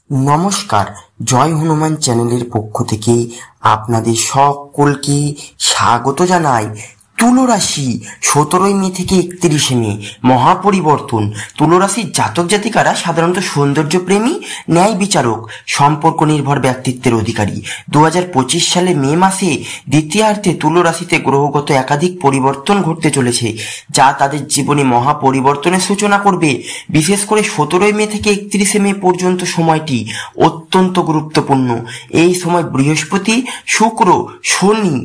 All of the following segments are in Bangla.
নমস্কার, জয় হনুমান চ্যানেলের পক্ষ থেকে আপনাদের সকলকে স্বাগত জানাই। তুলো রাশি 17 মে থেকে 31 মে মহাপরিবর্তন। তুলো রাশির জাতক জাতিকারা সাধারণত সৌন্দর্য প্রেমী, ন্যায় বিচারক, সম্পর্ক নির্ভর ব্যক্তিত্বের অধিকারী। 2025 সালে মে মাসে দ্বিতীয়ার্ধে তুলো রাশিতে গ্রহগত একাধিক পরিবর্তন ঘটতে চলেছে, যা তাদের জীবনে মহাপরিবর্তনের সূচনা করবে। বিশেষ করে 17 মে থেকে 31 মে পর্যন্ত সময়টি অত্যন্ত গুরুত্বপূর্ণ। এই সময় বৃহস্পতি, শুক্র, শনি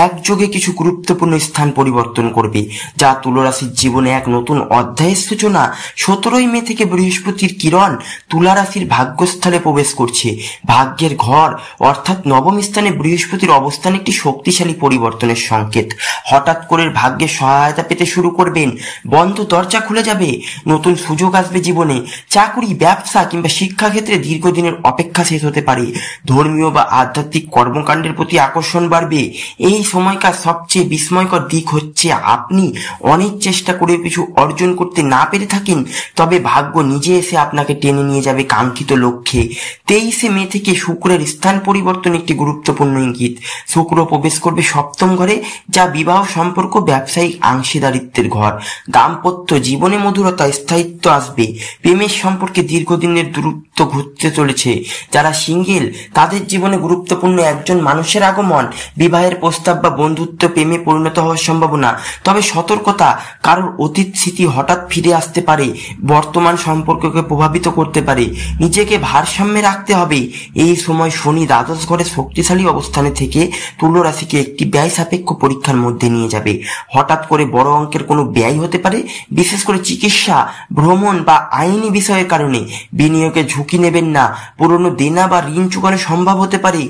একযোগে কিছু গুরুত্বপূর্ণ স্থান পরিবর্তন করবে, যা তুলো রাশির জীবনে এক নতুন অধ্যায়ের সূচনা। 17 মে থেকে বৃহস্পতির কিরণ তুলা রাশির ভাগ্যস্থলে প্রবেশ করছে। ভাগ্যের ঘর অর্থাৎ নবম স্থানে বৃহস্পতির অবস্থান একটি শক্তিশালী পরিবর্তনের সংকেত। হঠাৎ করে ভাগ্যের সহায়তা পেতে শুরু করবেন, বন্ধ দরজা খুলে যাবে, নতুন সুযোগ আসবে জীবনে। চাকরি, ব্যবসা কিংবা শিক্ষাক্ষেত্রে দীর্ঘদিনের অপেক্ষা শেষ হতে পারে। ধর্মীয় বা আধ্যাত্মিক কর্মকাণ্ডের প্রতি আকর্ষণ বাড়বে। এই সময়কার সবচেয়ে বিস্ময়কর দিক হচ্ছে আপনি অনেক চেষ্টা করে কিছু অর্জন করতে না পেরে থাকেন, তবে ভাগ্য নিজে এসে আপনাকে টেনে নিয়ে যাবে কাঙ্ক্ষিত লক্ষ্যে। 23 মে থেকে শুক্রের স্থান পরিবর্তন একটি গুরুত্বপূর্ণ ইঙ্গিত। শুক্র প্রবেশ করবে সপ্তম ঘরে, যা বিবাহ, সম্পর্ক, ব্যবসায়িক অংশীদারিত্বের ঘর। দাম্পত্য জীবনে মধুরতা, স্থায়িত্ব আসবে। প্রেমের সম্পর্কে দীর্ঘদিনের দূরত্ব ঘুরতে চলেছে। যারা সিঙ্গেল তাদের জীবনে গুরুত্বপূর্ণ একজন মানুষের আগমন। বিবাহের প্রস্তাব বা বন্ধুত্ব প্রেমে পরিণত হওয়ার সম্ভাবনা। তবে সতর্কতা, কারোর অতীত স্মৃতি হঠাৎ ফিরে আসতে পারে, বর্তমান সম্পর্ককে প্রভাবিত করতে পারে। নিজেকে ভারসাম্যে রাখতে হবে। এই সময় শনি দ্বাদশ ঘরে শক্তিশালী অবস্থানে থেকে তুলো রাশিকে একটি ব্যয় সাপেক্ষ পরীক্ষার মধ্যে নিয়ে যাবে। হঠাৎ করে বড় অঙ্কের কোনো ব্যয় হতে পারে, বিশেষ করে চিকিৎসা, ভ্রমণ বা আইনি বিষয়ের কারণে। বিনিয়োগে ঝুঁকি নেবেন না। পুরনো দেনা বা ঋণ চুকানো সম্ভব হতে পারে।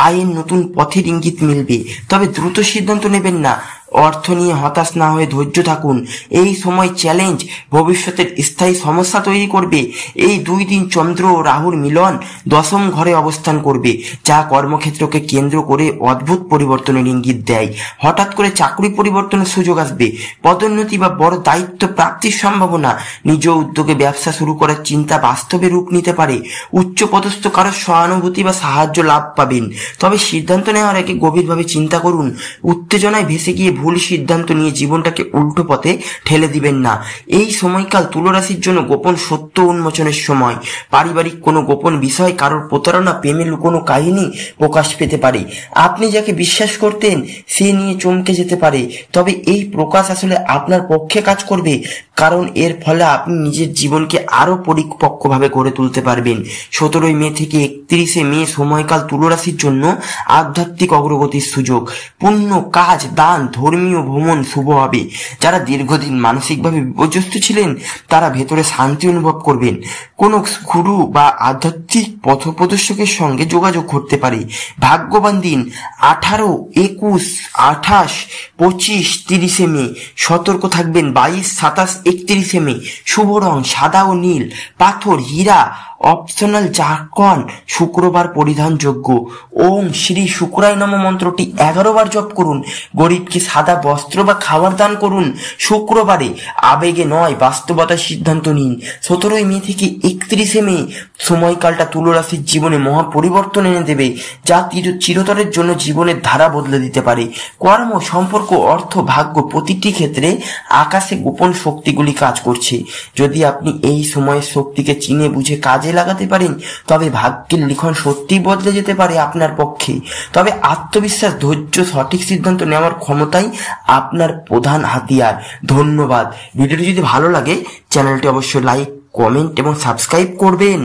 আইন নতুন পথের ইঙ্গিত মিলবে, তবে দ্রুত সিদ্ধান্ত নেবেন না। অর্থ নিয়ে হতাশ না হয়ে ধৈর্য থাকুন। এই সময় চ্যালেঞ্জ ভবিষ্যতের স্থায়ী সমস্যা তৈরি করবে। এই 2 দিন চন্দ্র ও রাহুর মিলন দশম ঘরে অবস্থান করবে, যা কর্মক্ষেত্রকে কেন্দ্র করে অদ্ভুত পরিবর্তনের ইঙ্গিত দেয়। হঠাৎ করে চাকরি পরিবর্তনের সুযোগ আসবে, পদোন্নতি বা বড় দায়িত্ব প্রাপ্তির সম্ভাবনা। নিজ উদ্যোগে ব্যবসা শুরু করার চিন্তা বাস্তবে রূপ নিতে পারে। উচ্চপদস্থ কারো সহানুভূতি বা সাহায্য লাভ পাবেন, তবে সিদ্ধান্ত নেওয়ার আগে গভীরভাবে চিন্তা করুন। উত্তেজনায় ভেসে গিয়ে ভুল সিদ্ধান্ত নিয়ে জীবনটাকে উল্টো পথে ঠেলে দিবেন না। এই সময়কাল তুলো রাশির জন্য গোপন সত্য উন্মোচনের সময়। পারিবারিক কোনো গোপন বিষয়, কারোর প্রতারণা, প্রেমে লুকোনো কাহিনী প্রকাশ পেতে পারে। আপনি যাকে বিশ্বাস করতেন সে নিয়ে চমকে যেতে পারে, তবে এই প্রকাশ আসলে আপনার পক্ষে কাজ করবে, কারণ এর ফলে আপনি নিজের জীবনকে আরো পরিপক্কভাবে গড়ে তুলতে পারবেন। 17 মে থেকে 31 মে সময়কাল তুলো রাশির জন্য আধ্যাত্মিক অগ্রগতির সুযোগ। পুণ্য কাজ, দান, ধর্মীয় ভ্রমণ শুভ হবে। যারা দীর্ঘদিন মানসিকভাবে বিপর্যস্ত ছিলেন তারা ভেতরে শান্তি অনুভব করবেন। কোনো গুরু বা আধ্যাত্মিক পথপ্রদর্শকের সঙ্গে যোগাযোগ করতে পারে। ভাগ্যবান দিন 18, 21, 28, 25, 30 মে। সতর্ক থাকবেন 22, 27, 31 মে। শুভ রং সাদা ও নীল। পাথর হীরা, অপশনাল জারকন শুক্রবার পরিধানযোগ্য। ওম শ্রী শুক্রায় নমঃ মন্ত্রটি 11 বার জপ করুন। গরিবকে সাদা বস্ত্র বা খাবার দান করুন। শুক্রবারে আবেগে নয়, বাস্তবতার সিদ্ধান্ত নিন। 17 মে থেকে 31 মে সময়কালটা তুলো রাশির জীবনে মহা পরিবর্তন এনে দেবে, যা চিরতরের জন্য জীবনের ধারা বদলে দিতে পারে। কর্ম, সম্পর্ক, অর্থ, ভাগ্য প্রতিটি ক্ষেত্রে আকাশে গোপন শক্তিগুলি কাজ করছে। যদি আপনি এই সময়ের শক্তিকে চিনে বুঝে কাজে লাগাতে পারেন, তবে ভাগ্যের লিখন সত্যিই বদলে যেতে পারে আপনার পক্ষে। তবে আত্মবিশ্বাস, ধৈর্য, সঠিক সিদ্ধান্ত নেওয়ার ক্ষমতাই আপনার প্রধান হাতিয়ার। ধন্যবাদ। ভিডিওটি যদি ভালো লাগে চ্যানেলটি অবশ্যই লাইক, কমেন্ট এবং সাবস্ক্রাইব করবেন।